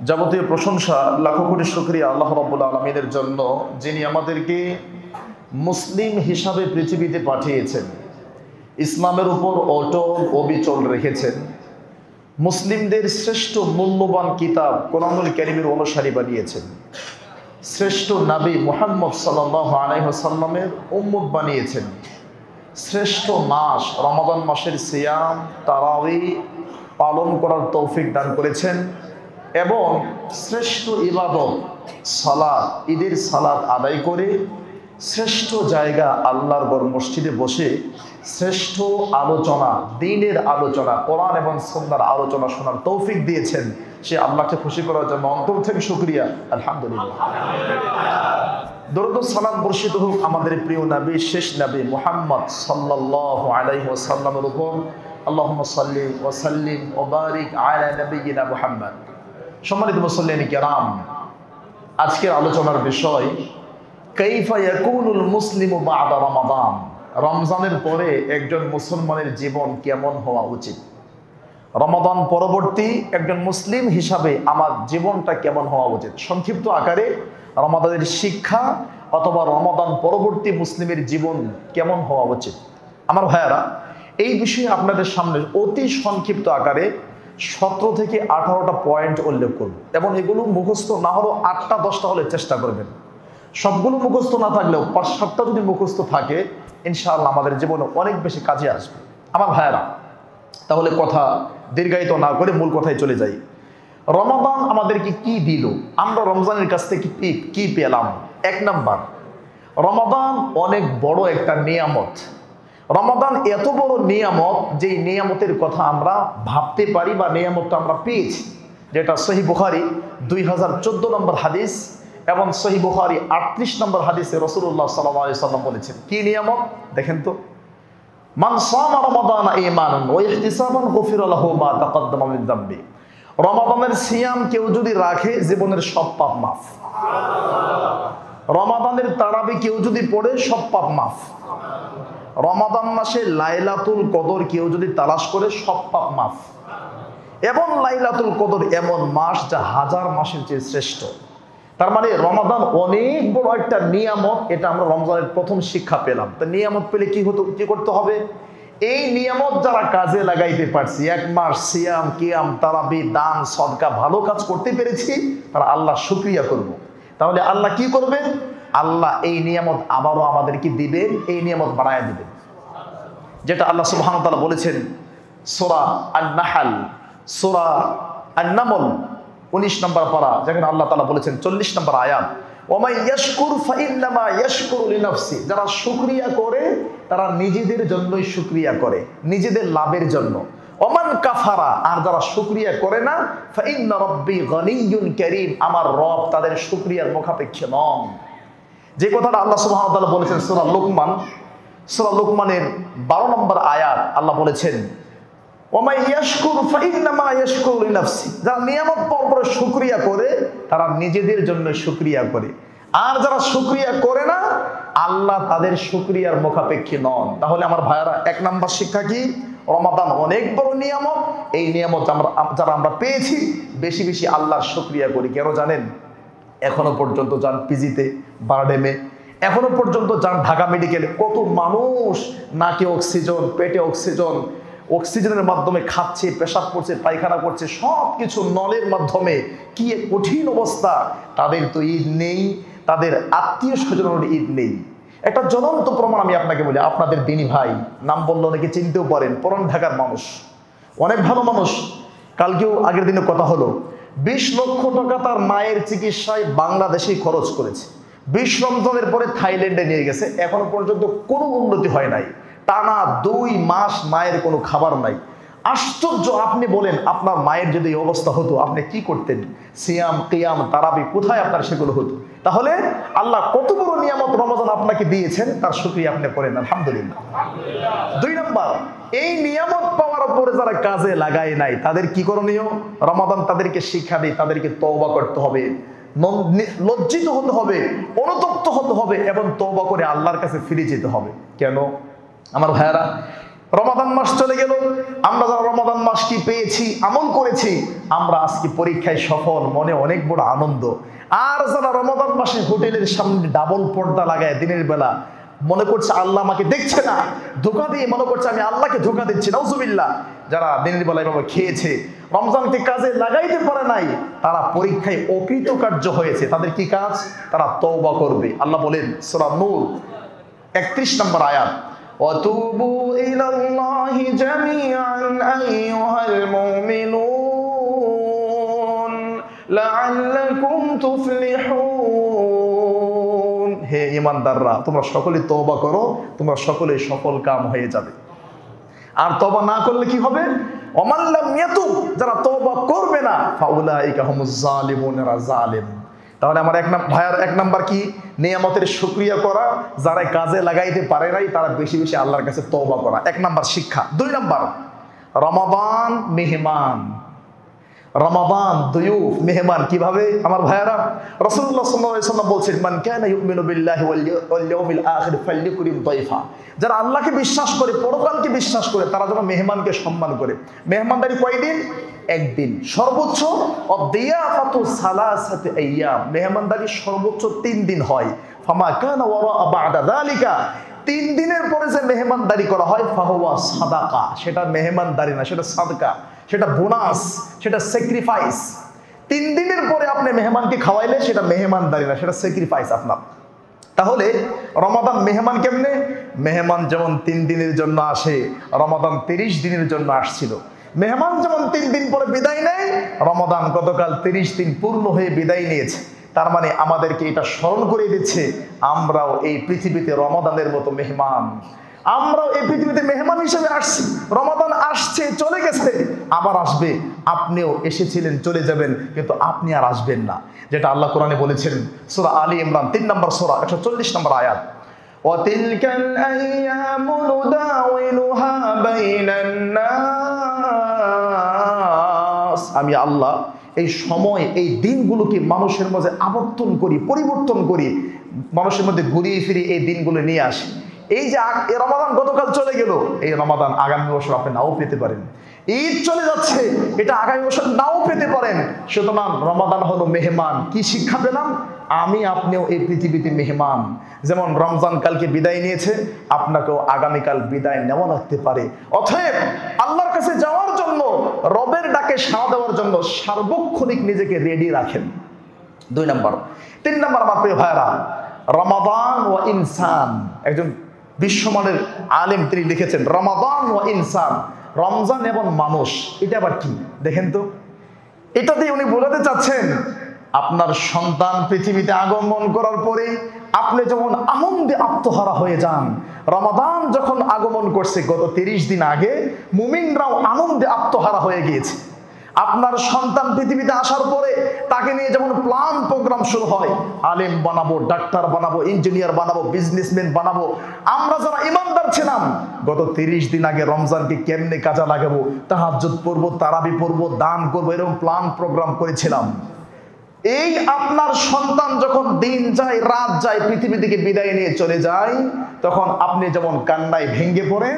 যাবতীয় প্রশংসা লাখো কোটি শুকরিয়া আল্লাহ রাব্বুল আলামিনের জন্য, যিনি আমাদেরকে মুসলিম হিসাবে পৃথিবীতে পাঠিয়েছেন, ইসলামের উপর অটল অবিচল রেখেছেন, মুসলিমদের শ্রেষ্ঠ মূল্যবান কিতাব কোরআনুল কারীমের অনুসারী বানিয়েছেন, শ্রেষ্ঠ নবী মুহাম্মদ সাল্লাল্লাহু আলাইহি ওয়াসাল্লামের উম্মত বানিয়েছেন, শ্রেষ্ঠ মাস রমাদান মাসের সিয়াম তারাবি পালন করার তৌফিক দান করেছেন এবং শ্রেষ্ঠ ইবাদত সালাত, ঈদের সালাত আদায় করে শ্রেষ্ঠ জায়গা আল্লাহর ঘর মসজিদে বসে শ্রেষ্ঠ আলোচনা, দ্বীনের আলোচনা, কোরআন এবং সুন্নাহর আলোচনা শোনার তৌফিক দিয়েছেন। সে আল্লাহকে খুশি করার জন্য অন্তর থেকে শুকরিয়া আলহামদুলিল্লাহ। দরুদ ও সালাম বর্ষিত হোক আমাদের প্রিয় নবী, শেষ নবী মুহাম্মদ সাল্লাল্লাহু আলাইহি ওয়াসাল্লামের উপর। আল্লাহুম্মা সাল্লি ওয়া সাল্লিম ওয়া বারিক আলা নবিয়িনা মুহাম্মদ। সম্মানিত মুসল্লিয়ান কিরাম, আজকের আলোচনার বিষয় কাইফা ইয়াকুনুল মুসলিমু বা'দা রমাদান। রমজানের পরে একজন মুসলমানের জীবন কেমন হওয়া উচিত, রমাদান পরবর্তী একজন মুসলিম হিসাবে আমার জীবনটা কেমন হওয়া উচিত। সংক্ষিপ্ত আকারে রমাদানের শিক্ষা অথবা রমাদান পরবর্তী মুসলিমের জীবন কেমন হওয়া উচিত। আমার ভাইয়ারা, এই বিষয়ে আপনাদের সামনে অতি সংক্ষিপ্ত আকারে 17 থেকে 18টা পয়েন্ট উল্লেখ করব এবং এগুলো মুখস্থ না হলেও 8টা 10টা হলে চেষ্টা করবেন। সবগুলো মুখস্থ না থাকলেও 5-7টা যদি মুখস্থ থাকে ইনশাআল্লাহ আমাদের জীবনে অনেক বেশি কাজে আসবে। আমার ভাইয়ারা, তাহলে কথা দীর্ঘায়িত না করে মূল কথায় চলে যাই। রমাদান আমাদেরকে কি দিল, আমরা রমজানের কাছ থেকে কি পেলাম? 1 নাম্বার, রমাদান অনেক বড় একটা নিয়ামত। রমাদান এত বড় নিয়ামত যেই নিয়ামতের কথা আমরা ভাবতে পারি বা নিয়ামতটা আমরা পেয়েছি, যেটা সহিহ বুখারী 2014 নম্বর হাদিস এবং সহিহ বুখারী 38 নম্বর হাদিসে রাসূলুল্লাহ সাল্লাল্লাহু আলাইহি ওয়াসাল্লাম বলেছেন। কি নিয়ামত দেখেন তো, মান সামা রমাদানা ঈমানান ওয়া ইহতিসাবান গুফিরা লাহু মা তাকাদ্দামা মিন যামবি। রমাদানের সিয়াম কেউ যদি রাখে জীবনের সব পাপ মাফ। রমাদানের তারাবি কেউ যদি পড়ে সব পাপ মাফ। রমাদান মাসে লাইলাতুল কদর কেউ যদি তালাশ করে সব পাপ মাফ। এবং লাইলাতুল কদর এমন মাস যা হাজার মাসের চেয়ে শ্রেষ্ঠ। তার মানে রমাদান অনেক বড় একটা নিয়ামত। এটা আমরা রমজানের প্রথম শিক্ষা পেলাম। তো নিয়ামত পেলে কি করতে হবে? এই নিয়ামত যারা কাজে লাগাইতে পারছি, 1 মাস সিয়াম কিয়াম তারাবি দান সদকা ভালো কাজ করতে পেরেছি, তারা আল্লাহ শুকরিয়া করব। তাহলে আল্লাহ কি করবেন? আল্লাহ এই নিয়ামত আবারও আমাদেরকে দিবেন, এই নিয়ামত বাড়ায় দিবেন। যেটা আল্লাহ সুবহানাহু ওয়া তাআলা বলেছেন সূরা আন-নাহল, সূরা আন-নামল 19 নম্বর পারা, যেখানে আল্লাহ তাআলা বলেছেন 40 নম্বর আয়াত, ওয়া মান ইয়াশকুর ফাইন্নামা ইয়াশকুরু লিনাফসি। যারা শুকরিয়া করে তারা নিজেদের জন্যই শুকরিয়া করে, নিজেদের লাভের জন্য। ওমান কাফারা, আর যারা শুকরিয়া করে না, ফাইন্না রাব্বি গনিয়্যুন কারীম, আমার রব তাদের শুকরিয়ার মুখাপেক্ষী নন। যে কথাটা আল্লাহ সুবহানাহু ওয়া তাআলা বলেছেন সূরা লুকমান, সূরা লুকমানের 12 নম্বর আয়াত, আল্লাহ বলেছেন ওয়া মান ইয়াশকুর ফাইন্নামা ইয়াশকুরু লিনাফসি। যারা নিয়ামত পাওয়ার পরে শুকরিয়া করে তারা নিজেদের জন্য শুকরিয়া করে, আর যারা শুকরিয়া করে না আল্লাহ তাদের শুকরিয়ার মুখাপেক্ষী নন। তাহলে আমার ভাইয়ারা, 1 নাম্বার শিক্ষা কি? রমাদান অনেক বড় নিয়ামত। এই নিয়ামত যারা আমরা পেয়েছি বেশি বেশি আল্লাহর শুকরিয়া করি। কেন জানেন? এখনো পর্যন্ত যান পিজিতে, বারডেমে, এখনো পর্যন্ত যান ঢাকা মেডিকেলে, কত মানুষ নাকে অক্সিজেন, পেটে অক্সিজেন, অক্সিজেনের মাধ্যমে খাচ্ছে, পেশাব করছে, পায়খানা করছে, সব কিছু নলের মাধ্যমে। কি কঠিন অবস্থা। তাদের তো ঈদ নেই, তাদের আত্মীয় স্বজনের ঈদ নেই। একটা জ্বলন্ত প্রমাণ আমি আপনাকে বলি। আপনাদের দিনী ভাই, নাম বললে অনেকে চিনতেও পারেন, পুরান ঢাকার মানুষ, অনেক ভালো মানুষ। কালকেও আগের দিনে কথা হলো, 20 লক্ষ টাকা তার মায়ের চিকিৎসায় বাংলাদেশেই খরচ করেছে। 20 রমজানের পরে থাইল্যান্ডে নিয়ে গেছে, এখনো পর্যন্ত কোনো উন্নতি হয় নাই। টানা 2 মাস মায়ের কোনো খাবার নাই। আশ্চর্য। আপনি বলেন, আপনার মায়ের যদি এই অবস্থা হতো আপনি কি করতেন? সিয়াম কিয়াম তারাবি কোথায় আপনার সেগুলো হতো? তাহলে আল্লাহ কত বড় নিয়ামত রমাদান আপনাকে দিয়েছেন, তার শুকরিয়া আপনি করেন আলহামদুলিল্লাহ। 2 নাম্বার, এই নিয়ামত পাওয়ার পরে যারা কাজে লাগায় নাই তাদের কি করণীয়? রমাদান তাদেরকে শিক্ষা দেয়, তাদেরকে তওবা করতে হবে, লজ্জিত হতে হবে, অনুতপ্ত হতে হবে এবং তওবা করে আল্লাহর কাছে ফিরে যেতে হবে। কেন? আমার ভাইয়ারা, রমাদান মাস চলে গেল, আমরা যারা রমাদান মাস কি পেয়েছি, আমল করেছি, আমরা আজকে পরীক্ষায় সফল, মনে অনেক বড় আনন্দ। আর যারা রমাদান মাসে হোটেলের সামনে ডাবল পর্দা লাগায় দিনের বেলা মনে করছে আল্লাহ আমাকে দেখছে না, ধোঁকা দিয়ে মনে করছে আমি আল্লাহকে ধোঁকা দিচ্ছি, নাউজুবিল্লাহ, যারা দিনের বেলা এভাবে খেয়েছে, রমজানকে কাজে লাগাইতে পারে নাই, তারা পরীক্ষায় অকৃতকার্য হয়েছে। তাদের কি কাজ? তারা তওবা করবে। আল্লাহ বলেন সূরা নূর 31 নম্বর আয়াত, وَتُوبُوا إِلَى اللَّهِ جَمِيعًا أَيُّهَا الْمُؤْمِنُونَ لَعَلَّكُمْ تُفْلِحُونَ। হে ঈমানদাররা, তোমরা সকলে তওবা করো, তোমরা সকলে সফল কাম হয়ে যাবে। আর তওবা না করলে কি হবে? ওমান লাম ইয়াতুব, যারা তওবা করবে না, ফাউলাইকা হুমুজ জালিমুন, এরা জালিম। তাহলে আমার ভাইয়ার 1 নাম্বার কি? নিয়ামতের শুকরিয়া করা, যারা কাজে লাগাইতে পারে নাই তারা বেশি বেশি আল্লাহর কাছে তওবা করা, 1 নাম্বার শিক্ষা। 2 নাম্বার, রমাদান মেহমান, রমাদান দুয়ুফ, মেহমান কিভাবে আমার ভাইয়ারা? রাসূলুল্লাহ সাল্লাল্লাহু আলাইহি ওয়াসাল্লাম বলছেন, মান কানা ইউমিনু বিল্লাহি ওয়াল ইয়াউমিল আখির ফালইউকরিম দাইফা। যারা আল্লাহকে বিশ্বাস করে, পরকালকে বিশ্বাস করে, তারা যেন মেহমানকে সম্মান করে। মেহমানদারি কয়দিন? 1 দিন, সর্বোচ্চ অদিয়াফাতু সালাসাতি আইয়াম, মেহমানদারি সর্বোচ্চ 3 দিন হয়। ফামা কানা ওয়ারা বা'দা যালিকা, 3 দিনের পরে যে মেহমানদারি করা হয়, ফাহুয়া সাদাকা, সেটা মেহমানদারি না, সেটা সাদকা, সেটা বোনাস, সেটা স্যাক্রিফাইস। 3 দিনের পরে আপনি মেহমানকে খাওয়াইলে সেটা মেহমানদারি না, সেটা স্যাক্রিফাইস আপনার। তাহলে রমাদান মেহমান কেমনে? মেহমান যেমন 3 দিনের জন্য আসে, রমাদান 30 দিনের জন্য আসছিল। মেহমান যেমন 3 দিন পরে বিদায় নেয়, রমাদান গতকাল 30 দিন পূর্ণ হয়ে বিদায় নিয়েছে। তার মানে আমাদেরকে এটা স্মরণ করে দিচ্ছে আমরাও এই পৃথিবীতে রমাদানের মতো মেহমান, আমরাও এই পৃথিবীতে মেহমান হিসেবে আসছি। রমাদান আসছে, চলে গেছে, আবার আসবে। আপনিও এসেছিলেন, চলে যাবেন, কিন্তু আপনি আর আসবেন না, যেটা আল্লাহ কোরআনে বলেছেন সূরা আলী ইমরান 3 নম্বর সূরা 140 নম্বর আয়াত, ওয়াতিলকাল আইয়ামু নুদাউলুহা বাইনান নাস। আমি আল্লাহ এই সময়, এই দিনগুলোকে মানুষের মাঝে আবর্তন করি, পরিবর্তন করি, মানুষের মধ্যে ঘুরিয়ে ফিরিয়ে এই দিনগুলো নিয়ে আসি। এই যে রমাদান গতকাল চলে গেল, এই রমাদান আগামী বছর আপনি নাও পেতে পারেন। ঈদ চলে যাচ্ছে, এটা আগামী বছর নাও পেতে পারেন। সুতরাং রমাদান হলো মেহমান। কি শিক্ষা পেলাম? আমি আপনিও এই পৃথিবীতে মেহমান। যেমন রমজান কালকে বিদায় নিয়েছে, আপনাকেও আগামীকাল বিদায় নেওয়া লাগতে পারে। অতএব আল্লাহর কাছে যাওয়ার জন্য, রবের ডাকে সাড়া দেওয়ার জন্য সার্বক্ষণিক নিজেকে রেডি রাখেন। 2 নম্বর। 3 নম্বর আমার প্রিয় ভাইরা, রমাদান ও ইনসান, একজন বিশ্বমানের আলেম তিনি লিখেছেন, রমাদান ও ইনসান, রমজান এবং মানুষ। এটা আবার কি দেখেন তো? এটা দিয়ে উনি বোঝাতে চাচ্ছেন, আপনার সন্তান পৃথিবীতে আগমন করার পরে আপনি যেমন আনন্দে আত্মহারা হয়ে যান, রমাদান যখন আগমন করছে গত 30 দিন আগে, মুমিনরাও আনন্দে আত্মহারা হয়ে গিয়েছে। আপনার সন্তান পৃথিবীতে আসার পরে তাকে নিয়ে যেমন প্ল্যান প্রোগ্রাম শুরু হয়, আলেম বানাবো, ডাক্তার বানাবো, ইঞ্জিনিয়ার বানাবো, বিজনেসম্যান বানাবো। আমরা যারা ইমানদার ছিলাম, গত 30 দিন আগে রমজানকে কেমনে কাজে লাগাবো, তাহাজ্জুদ পড়বো, তারাবি পড়বো, দান করবো, এরকম প্ল্যান প্রোগ্রাম করেছিলাম। এই আপনার সন্তান যখন দিন যায়, রাত যায়, পৃথিবী থেকে বিদায় নিয়ে চলে যায়, তখন আপনি যেমন কান্নায় ভেঙে পড়েন,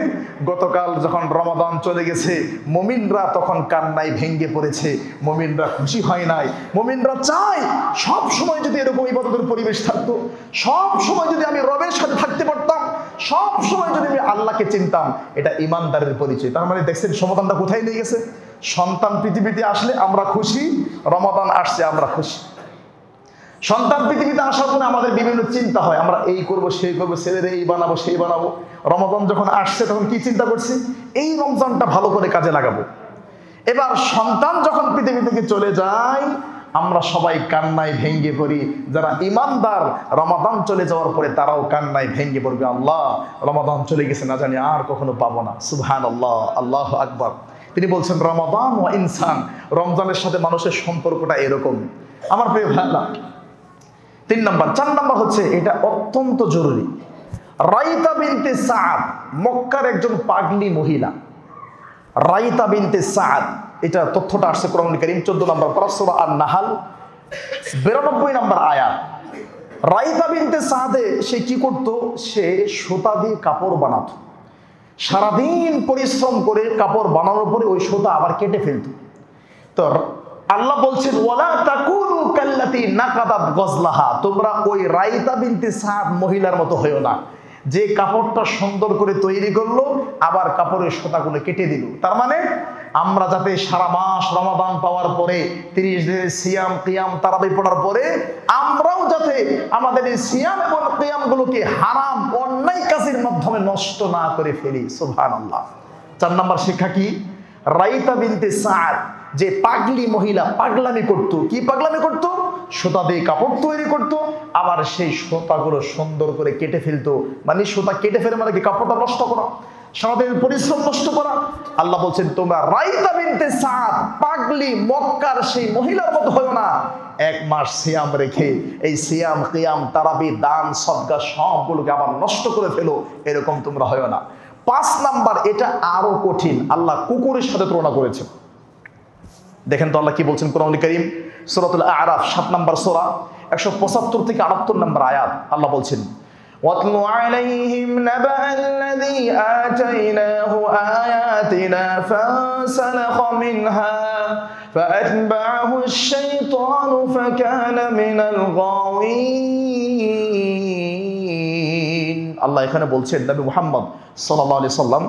গতকাল যখন রমাদান চলে গেছে, মুমিনরা তখন কান্নায় ভেঙে পড়েছে। মুমিনরা খুশি হয় নাই। মুমিনরা চায় সব সময় যদি এরকম ইবাদতের পরিবেশ থাকতো, সব সময় যদি আমি রবের সাথে থাকতে পারতাম, সব সময় যদি আমি আল্লাহকে চিনতাম। এটা ইমানদারের পরিচয়। তার মানে দেখছেন সমাধানটা কোথায় নিয়ে গেছে? সন্তান পৃথিবীতে আসলে আমরা খুশি, রমাদান আসছে আমরা খুশি। সন্তান পৃথিবীতে আসার পরে আমাদের বিভিন্ন চিন্তা হয়, আমরা এই করব, সেই করবো, ছেলেরে এই বানাবো, সেই বানাবো। রমাদান যখন আসছে তখন কি চিন্তা করছি? এই রমজানটা ভালো করে কাজে লাগাবো। এবার সন্তান যখন পৃথিবী থেকে চলে যায়, আমরা সবাই কান্নায় ভেঙে পড়ি। যারা ইমানদার, রমাদান চলে যাওয়ার পরে তারাও কান্নায় ভেঙে পড়বে, আল্লাহ রমাদান চলে গেছে, না জানি আর কখনো পাবো না। সুবহানাল্লাহ, আল্লাহু আকবার। তিনি বলছেন রমাদান ও ইনসান, রমজানের সাথে মানুষের সম্পর্কটা এরকম। আমার প্রিয় ভাইরা, 3 নম্বর। 4 নম্বর হচ্ছে, এটা অত্যন্ত জরুরি। রাইতা বিনতে সাদ, মক্কার একজন পাগলি মহিলা, রাইতা বিনতে সাদ, এটা তথ্যটা আসছে কোরআনুল কারীম 14 নম্বর পারা সূরা আন-নাহল 92 নম্বর আয়াত। রাইতা বিনতে সাদে সে কি করত? সে সুতা দিয়ে কাপড় বানাতো। সারাদিন পরিশ্রম করে কাপড় বানানোর পরে ওই সুতা আবার কেটে ফেলত। তো আল্লাহ বলছেন ওয়ালা তাকুনু কাল্লাতী নাকাদাত গজলাহা, তোমরা ওই রাইতা বিনতে সাদ মহিলার মতো হইও না, যে কাপড়টা সুন্দর করে তৈরি করলো আবার কাপড়ের সুতাগুলো কেটে দিল। তার মানে আমরা যাতে সারা মাস রমাদান পাওয়ার পরে 30 দিনের সিয়াম কিয়াম তারাবি পড়ার পরে আমরাও যাতে আমাদের এই সিয়াম এবং কিয়ামগুলোকে হারাম অন্যায় কাজের মাধ্যমে নষ্ট না করে ফেলি। সুবহানাল্লাহ। 4 নম্বর শিক্ষা কি? রাইতা বিনতে সাদ যে পাগলি মহিলা পাগলামি করতো। কি পাগলামি করতো? সুতা দিয়ে কাপড় তৈরি করতো, আবার সেই সুতাগুলো সুন্দর করে কেটে ফেলতো। মানে সুতা কেটে ফেলে মানে কি কাপড়টা নষ্ট করা, সারাদিন পরিশ্রম নষ্ট করা। আল্লাহ বলছেন তোমরা রাইতা বিনতে সাদ পাগলি মক্কার সেই মহিলার মতো হয়ো না। 1 মাস সিয়াম রেখে এই সিয়াম কিয়াম তারাবি দান সদকা সবগুলোকে আবার নষ্ট করে ফেলো, এরকম তোমরা হয়ো না। 5 নাম্বার, এটা আরো কঠিন, আল্লাহ কুকুরের সাথে তুলনা করেছেন। দেখেন তো আল্লাহ কি বলছেন কোরআনুল কারীম, সূরাতুল আ'রাফ 7 নম্বর সূরা 175 থেকে 78 নম্বর আয়াত। আল্লাহ বলছেন ওয়াতলু আলাইহিম নাবা'আল্লাযী আতাইনাহু আয়াতিনা ফাসালাখা মিনহা ফাআতবা'াহু আশ-শাইতানু ফাকানা মিনাল গাওয়িন। আল্লাহ এখানে বলছেন নবী মুহাম্মদ সাল্লাল্লাহু আলাইহি সাল্লাম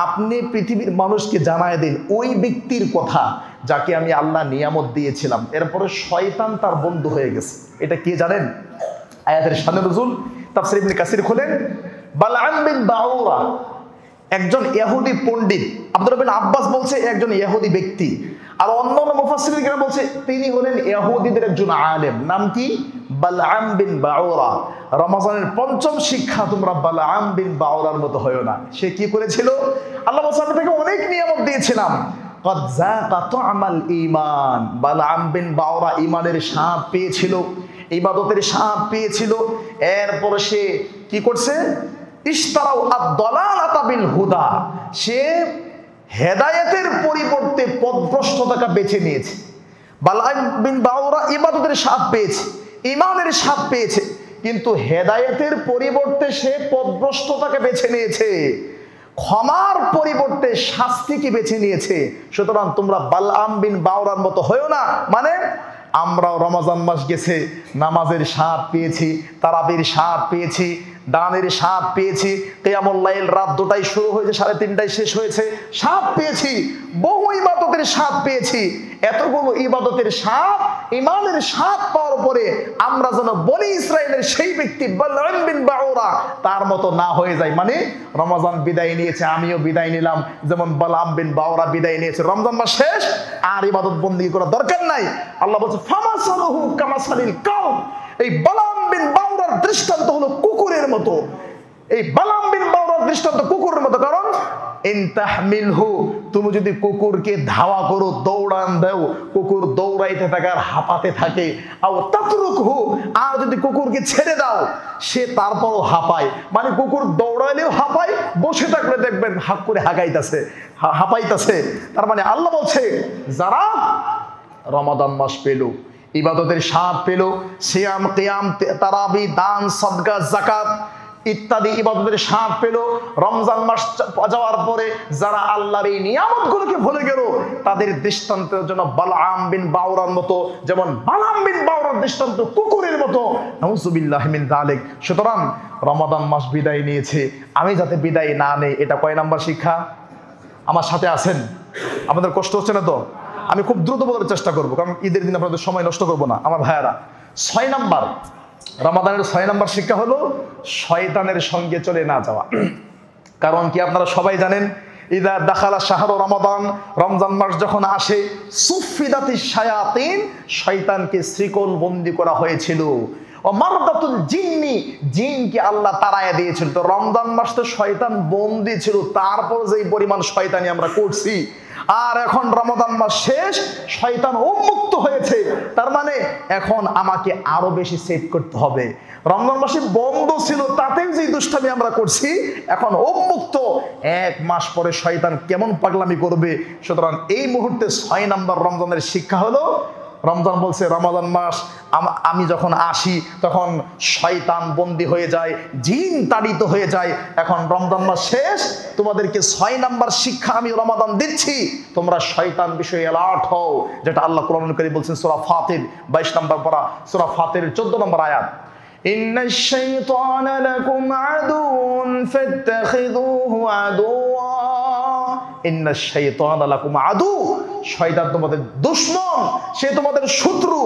আপনি পৃথিবীর মানুষকে জানায় দিন ওই ব্যক্তির কথা যাকে আমি আল্লাহ নিয়ামত দিয়েছিলাম, এরপরে শয়তান তার বন্ধু হয়ে গেছে। এটা কে জানেন? আয়াতের শানে নজুল তাফসীর ইবনে কাসির খোলেন, বালআম বিন বাউরা একজন ইহুদি পণ্ডিত, আব্দুল্লাহ বিন আব্বাস বলছে একজন ইহুদি ব্যক্তি, আর অন্যান্য মুফাসসিররা বলছে তিনি হলেন ইহুদিদের একজন আলেম। নাম কি? বালআম বিন বাউরা। রমজানের 5ম শিক্ষা, তোমরা বালআম বিন বাউরার মতো হয়ো না। সে কি করেছিল? আল্লাহ তাকে অনেক নিয়ামত দিয়েছিলাম। কদ যাকা তু'মাল ঈমান, বালআম বিন বাউরা ঈমানের স্বাদ পেয়েছিল, ইবাদতের স্বাদ পেয়েছিল। এরপর সে কি করছে? ইশতারাউ আদ-দালালাতা বিল হুদা, সে হেদায়েতের পরিবর্তে পথভ্রষ্টতাকে বেছে নিয়েছে। বালআম বিন বাউরা ইবাদতের স্বাদ পেয়েছে, ঈমানের স্বাদ পেয়েছে, কিন্তু হেদায়েতের পরিবর্তে সে পথভ্রষ্টতাকে বেছে নিয়েছে, ক্ষমার পরিবর্তে শাস্তিকে বেছে নিয়েছে। সুতরাং তোমরা বালআম বিন বাউরার মতো হয়ো না। মানে আমরাও রমজান মাস গেছে, নামাজের স্বাদ পেয়েছি, তারাবির স্বাদ পেয়েছি, দানের স্বাদ পেয়েছি, কিয়ামুল লাইল রাত 2টায় শুরু হয়েছে 3:30টায় শেষ হয়েছে, স্বাদ পেয়েছি, বহু ইবাদতের স্বাদ পেয়েছি। এতগুলো ইবাদতের স্বাদ, ঈমানের স্বাদ পাওয়ার পরে আমরা যেন বনি ইসরাইলের সেই ব্যক্তি বালআম বিন বাউরা তার মতো না হয়ে যায়। মানে রমজান বিদায় নিয়েছে, আমিও বিদায় নিলাম, যেমন বালআম বিন বাউরা বিদায় নিয়েছে। রমজান মাস শেষ, আর ইবাদত বندگی করার দরকার নাই। আল্লাহ বলছে ফামাসালুহু কামাসালিল কাউম, এই বালআম বিন বাউরার দৃষ্টান্ত হলো কুকুরের মতো। এই বালআম বিন বাউরার দৃষ্টান্ত কুকুরের মতো, কারণ ইন তাহমিলহু, তুমি যদি কুকুরকে ধাওয়া করো, দৌড়ান দাও, কুকুর দৌড়াইতে থাকে আর হাঁপাতে থাকে, আও তাতরুকহু, আর যদি কুকুরকে ছেড়ে দাও সে তারপরও হাঁপায়। মানে কুকুর দৌড়াইলেও হাঁপায়, বসে থাকলে দেখবেন হাঁক করে হাগাইতেছে, হাঁপাইতেছে। তার মানে আল্লাহ বলছে যারা রমাদান মাস পেল, ইবাদতের স্বাদ পেল, সিয়াম কিয়াম তারাবি দান সদকা যাকাত ইত্যাদি ইবাদতের স্বাদ পেল, রমজান মাস যাওয়ার পরে যারা আল্লাহর এই নিয়ামতগুলোকে ভুলে গেল, তাদের দৃষ্টান্তের জন্য বালআম বিন বাউরার মতো, যেমন বালআম বিন বাউরার দৃষ্টান্ত কুকুরের মতো। নাউযুবিল্লাহি মিন যালিক। সুতরাং রমাদান মাস বিদায় নিয়েছে, আমি যাতে বিদায় না নেই, এটা কয় নাম্বার শিক্ষা? আমার সাথে আছেন? আপনাদের কষ্ট হচ্ছে না তো? আমি খুব দ্রুত বলার চেষ্টা করবো, কারণ ঈদের দিন আপনাদের সময় নষ্ট করবো না আমার ভাইয়ারা। 6 নাম্বার, রমাদানের 6 নাম্বার শিক্ষা হলো শয়তানের সঙ্গে চলে না যাওয়া। কারণ কি আপনারা সবাই জানেন, ইদা দাখালা শাহরু রমাদান, রমজান মাস যখন আসে, সুফিদাতিশ শায়াতিন, শয়তানকে শ্রীকল বন্দী করা হয়েছিল। ও মারদাতুল জিন্নি, জিনকে আল্লাহ তাড়ায়া দিয়েছিল। তো রমজান মাস তো শয়তান বন্দী ছিল, তারপর যেই পরিমাণ শয়তানি আমরা করছি, আর এখন রমাদান মাস শেষ, শয়তান উন্মুক্ত হয়েছে। তার মানে এখন আমাকে আরো বেশি সেভ করতে হবে। রমজান মাসে বন্ধ ছিল, তাতেও যে দুষ্টামি আমরা করছি, এখন উন্মুক্ত। 1 মাস পরে শয়তান কেমন পাগলামি করবে। সুতরাং এই মুহূর্তে 6 নাম্বার রমজানের শিক্ষা হলো রমজান বলছে রমাদান মাস আমি যখন আসি তখন শয়তান বন্দী হয়ে যায়, জিন তাড়িত হয়ে যায়। এখন রমজান মাস শেষ, তোমাদেরকে 6 নাম্বার শিক্ষা আমি রমাদান দিচ্ছি, তোমরা শয়তান বিষয়ে অ্যালার্ট হও, যেটা আল্লাহ কোরআন কারীমে বলছেন সূরা ফাতির 22 নম্বর পারা, সূরা ফাতিরের 14 নম্বর আয়াত। ইন্নাশ শাইতানা লাকুম আদুউন ফাত্তাখিযুহু আদুওয়া। ইন্নাশ শাইতানা লাকুম আদু, শয়তান তোমাদের দুশমন, সে তোমাদের শত্রু।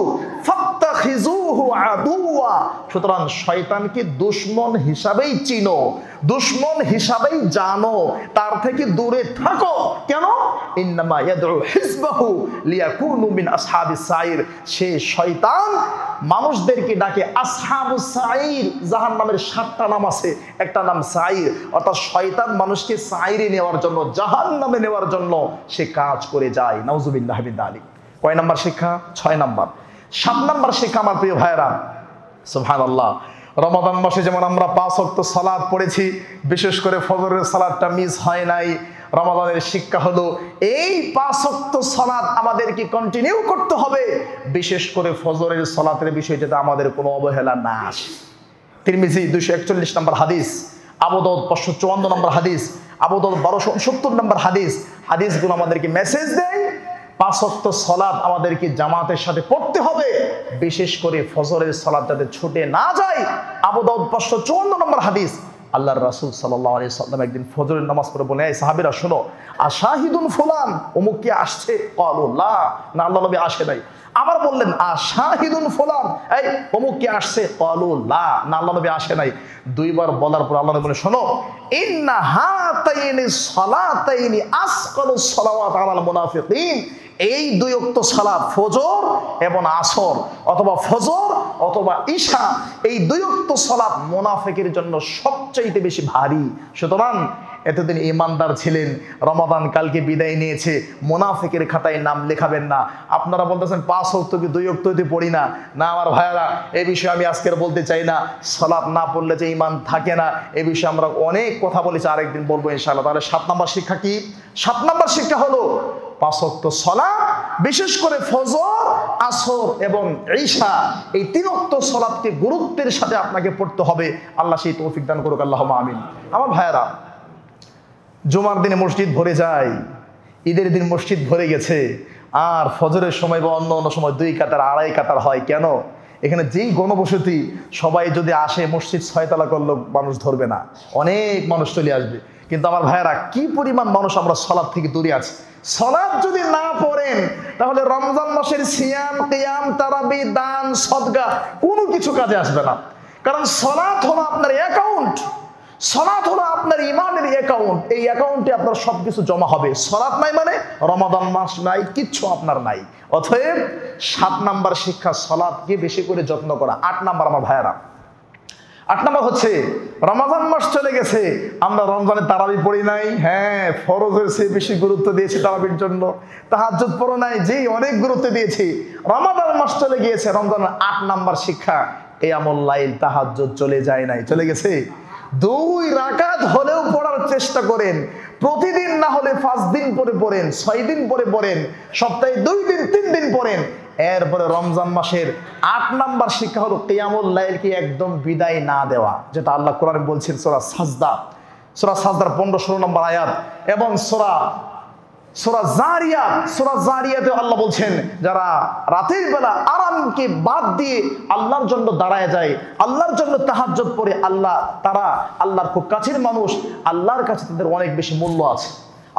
ফাত্তাখিযুহু আদুওয়া, সুতরাং শয়তানকে দুশমন হিসাবেই চিনো, দুশমন হিসাবেই জানো, তার থেকে দূরে থাকো। কেন? ইন্নামা ইয়াদউ হিজবাহু লিয়াকুনু মিন আসহাবিস সাইর, সে শয়তান মানুষদেরকে ডাকে আসহাবুস সাইর। জাহান্নামের 7টা নাম আছে, একটা নাম সাইর, অর্থাৎ শয়তান মানুষকে সাইরে নেওয়ার জন্য, জাহান্নামে নেওয়ার জন্য সে কাজ করে যায়। নাউজুবিল্লাহ মিন যালিক। কয় নাম্বার শিক্ষা? 6 নাম্বার। 7 নাম্বার শিক্ষা আমার প্রিয় ভাইরা, সুবহানাল্লাহ, রমাদান মাসে যেমন আমরা 5 ওয়াক্ত সালাত পড়েছি, বিশেষ করে ফজরের সালাতটা মিস হয় নাই। রমাদানের শিক্ষা হলো এই 5 ওয়াক্ত সালাত আমাদেরকে কন্টিনিউ করতে হবে, বিশেষ করে ফজরের সালাতের বিষয়টাতে আমাদের কোনো অবহেলা না আসে। তিরমিজি 241 নম্বর হাদিস, আবু দাউদ 554 নম্বর হাদিস, আবু দাউদ 1269 নম্বর হাদিস। হাদিসগুলো আমাদেরকে মেসেজ দেয় 5 ওয়াক্ত সালাত আমাদেরকে জামাতের সাথে পড়তে হবে, বিশেষ করে ফজরের সালাত যাতে ছুটে না যায়। আবু দাউদ 554 নম্বর হাদিস, আল্লাহর রাসূল সাল্লাল্লাহু আলাইহি সাল্লাম একদিন ফজরের নামাজ পড়ে বলে, এই সাহাবীরা শোনো, আশাহিদুন ফুলান, অমুক কি আসছে? ক্বালু লা, না আল্লাহ নবী আসে নাই। আবার বললেন আশাহিদুন ফুলান, এই অমুক কি আসছে? ক্বালু লা, না আল্লাহ নবী আসে নাই। 2 বার বলার পর আল্লাহ নবী বলে, শোনো, ইন্না হাতাইনি সালাতাইনি আসকালুস সালাওয়াত আলাল মুনাফিকিন, এই 2 ওয়াক্ত সালাত ফজর এবং আসর, অথবা ফজর অথবা ঈশা, এই 2 ওয়াক্ত সালাত মুনাফিকের জন্য সবচাইতে বেশি ভারী। সুতরাং এতদিন ইমানদার ছিলেন, রমাদান কালকে বিদায় নিয়েছে, মুনাফিকের খাতায় নাম লেখাবেন না। আপনারা বলতেছেন 5 ওয়াক্ত কি 2 ওয়াক্তই পড়ি না। না আমার ভাইয়েরা, এই বিষয়ে আমি আজকের বলতে চাই না। সালাত না পড়লে যে ঈমান থাকে না, এই বিষয়ে আমরা অনেক কথা বলেছি, আরেকদিন বলবো ইনশাআল্লাহ। তাহলে 7 নম্বর শিক্ষা কি? 7 নম্বর শিক্ষা হলো 5 ওয়াক্ত সালাত, বিশেষ করে ফজর, আসর এবং ঈশা, এই 3 ওয়াক্ত সালাতকে গুরুত্বের সাথে আপনাকে পড়তে হবে। আল্লাহ সেই তৌফিক দান করুক, আল্লাহুম্মা আমিন। আমার ভাইয়েরা, জুমার দিনে মসজিদ ভরে যায়, ঈদের দিন মসজিদ ভরে গেছে, আর ফজরের সময় বা অন্য সময় 2 কাতার 2.5 কাতার হয়। কেন? এখানে যেই গণবসতি, সবাই যদি আসে, মসজিদ 6 তলা করলেও মানুষ ধরবে না, অনেক মানুষ চলে আসবে। কিন্তু আমার ভাইয়েরা, কি পরিমাণ মানুষ আমরা সালাত থেকে দূরে আছি। সালাত যদি না পড়েন, তাহলে রমজান মাসের সিয়াম, কিয়াম, তারাবি, দান, সদকা কোনো কিছু কাজে আসবে না। কারণ সালাত হলো আপনার অ্যাকাউন্ট, সালাত হলো আপনার ইমানের অ্যাকাউন্ট। এই অ্যাকাউন্টে আপনার সবকিছু জমা হবে। সালাত নাই মানে রমাদান মাস নাই, কিচ্ছু আপনার নাই। অতএব 7 নাম্বার শিক্ষা, সালাতকে বেশি করে যত্ন করা। 8 নাম্বার আমার ভাইয়েরা, 8 নাম্বার হচ্ছে রমাদান মাস চলে গেছে, আমরা রমজানে তারাবি পড়ি নাই। হ্যাঁ, ফরজের চেয়ে বেশি গুরুত্ব দিয়েছি তারাবির জন্য। তাহাজ্জুদ পড়ো নাই, যেই অনেক গুরুত্ব দিয়েছি। রমাদান মাস চলে গিয়েছে, রমজানের 8 নাম্বার শিক্ষা, কিয়ামুল লাইল, তাহাজ্জুদ চলে যায় নাই, চলে গেছে। 2 রাকাত হলেও পড়ার চেষ্টা করেন, প্রতিদিন না হলে 5 দিন পরে পড়েন, 6 দিন পরে পড়েন, সপ্তাহে 2 দিন 3 দিন পড়েন। এরপরে রমজান মাসের 8 নাম্বার শিক্ষা হলো কিয়ামুল লাইলকে একদম বিদায় না দেওয়া, যেটা আল্লাহ কোরআনে বলছেন সূরা সাজদা, সূরা সাজদার 15-16 নম্বর আয়াত, এবং সূরা জারিয়াতে আল্লাহ বলছেন, যারা রাতের বেলা আরামকে বাদ দিয়ে আল্লাহর জন্য দাঁড়ায় যায়, আল্লাহর জন্য তাহাজ্জুদ পড়ে, তারা আল্লাহর খুব কাছের মানুষ, আল্লাহর কাছে তাদের অনেক বেশি মূল্য আছে।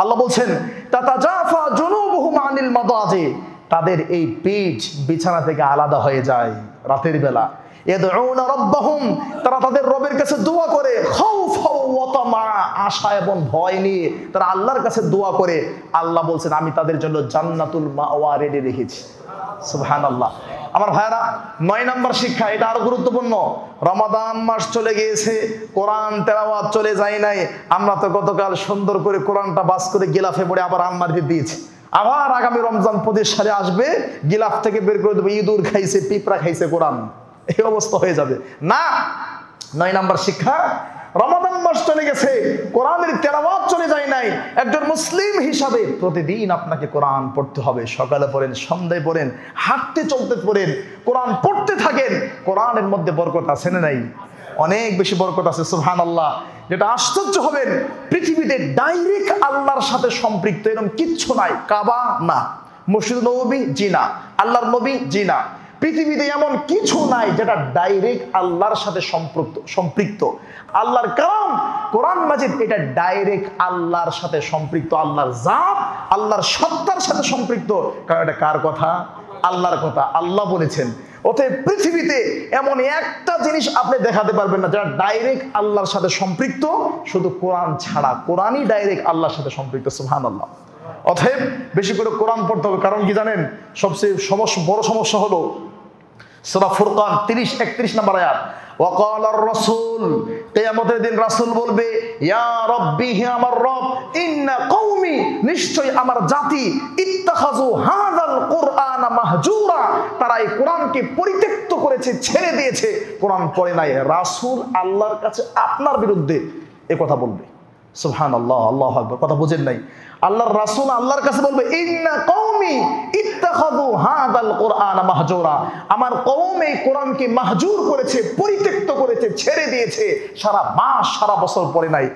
আল্লাহ বলছেন, তাতাজাফা জুনুবুহুম আনিল মাদাজি, তাদের এই পিঠ বিছানা থেকে আলাদা হয়ে যায় রাতের বেলা। ইয়াদউনা রাব্বাহুম, তারা তাদের রবের কাছে দোয়া করে, খাউফাও ওয়া তামা, আশা এবং ভয় নিয়ে তারা আল্লাহর কাছে দোয়া করে। আল্লাহ বলছেন, আমি তাদের জন্য জান্নাতুল মাওয়া রেডি রেখেছি। সুবহানাল্লাহ। আমার ভাইরা, 9 নাম্বার শিক্ষা, এটা আরো গুরুত্বপূর্ণ। রমাদান মাস চলে গিয়েছে, কোরআন তেলাওয়াত চলে যায় নাই। আমরা তো গতকাল সুন্দর করে কোরআনটা বাস করে গিলাফে পড়ে আবার আলমারিতে দিয়েছি। আবার আগামী রমজান 25 সালে আসবে, গিলাফ থেকে বের করে দেবো, ইঁদুর খাইছে, পিঁপড়া খাইছে কোরআন, এই অবস্থা হয়ে যাবে না। 9 নাম্বার শিক্ষা, রমাদান মাস চলে গেছে, কোরআনের তেলাওয়াত চলে যায় নাই। একজন মুসলিম হিসাবে প্রতিদিন আপনাকে কোরআন পড়তে হবে। সকালে পড়েন, সন্ধ্যায় পড়েন, হাঁটতে চলতে পড়েন, কোরআন পড়তে থাকেন। কোরআনের মধ্যে বরকত আছে না নাই? অনেক বেশি বরকত আছে, সুবহানাল্লাহ। যেটা আশ্চর্য হবেন, পৃথিবীতে ডাইরেক্ট আল্লাহর সাথে সম্পৃক্ত এরকম কিচ্ছু নাই। কাবা না, মসজিদ নববী জি না, আল্লাহর নবী জি না। পৃথিবীতে এমন কিছু নাই যেটা ডাইরেক্ট আল্লাহর সাথে সম্পৃক্ত। আল্লাহর কালাম কোরআন মাজিদ এটা ডাইরেক্ট আল্লাহর সাথে সম্পৃক্ত, আল্লাহর জাত, আল্লাহর সত্তার সাথে সম্পৃক্ত। কারণ এটা কার কথা? আল্লাহর কথা। আল্লাহ বলেছেন। অতএব পৃথিবীতে এমন একটা জিনিস আপনি দেখাতে পারবেন না যেটা ডাইরেক্ট আল্লাহর সাথে সম্পৃক্ত, শুধু কোরআন ছাড়া। কোরআনই ডাইরেক্ট আল্লাহর সাথে সম্পৃক্ত, সুবহানাল্লাহ। অতএব বেশি করে কোরআন পড়তে হবে। কারণ কি জানেন, সবচেয়ে বড় সমস্যা হলো সূরা ফুরকান 30-31 নম্বর আয়াত, ওয়াকালার রাসূল, কিয়ামতের দিন রাসূল বলবে, ইয়া রাব্বি, হে আমার রব, ইন্না কওমি, নিশ্চয় আমার জাতি, ইত্তাখাযু হাযাল কুরআনা মাহজুরা, তারা এই কোরআনকে পরিত্যক্ত করেছে, ছেড়ে দিয়েছে, কোরআন পড়ে নাই। রাসূল আল্লাহর কাছে আপনার বিরুদ্ধে এ কথা বলবে, সুবহানাল্লাহ, আল্লাহু আকবার। কথা বুঝেন নাই? আল্লাহর রাসূল আল্লাহর কাছে বলবে, ইন্না কওমি ইত্তাখাযু হাযাল কুরআনা মাহজুরা, আমার কওম এই কোরআনকে মাহজুর করেছে, পরিত্যক্ত করেছে, ছেড়ে দিয়েছে, সারা মাস সারা বছর পড়ে নাই।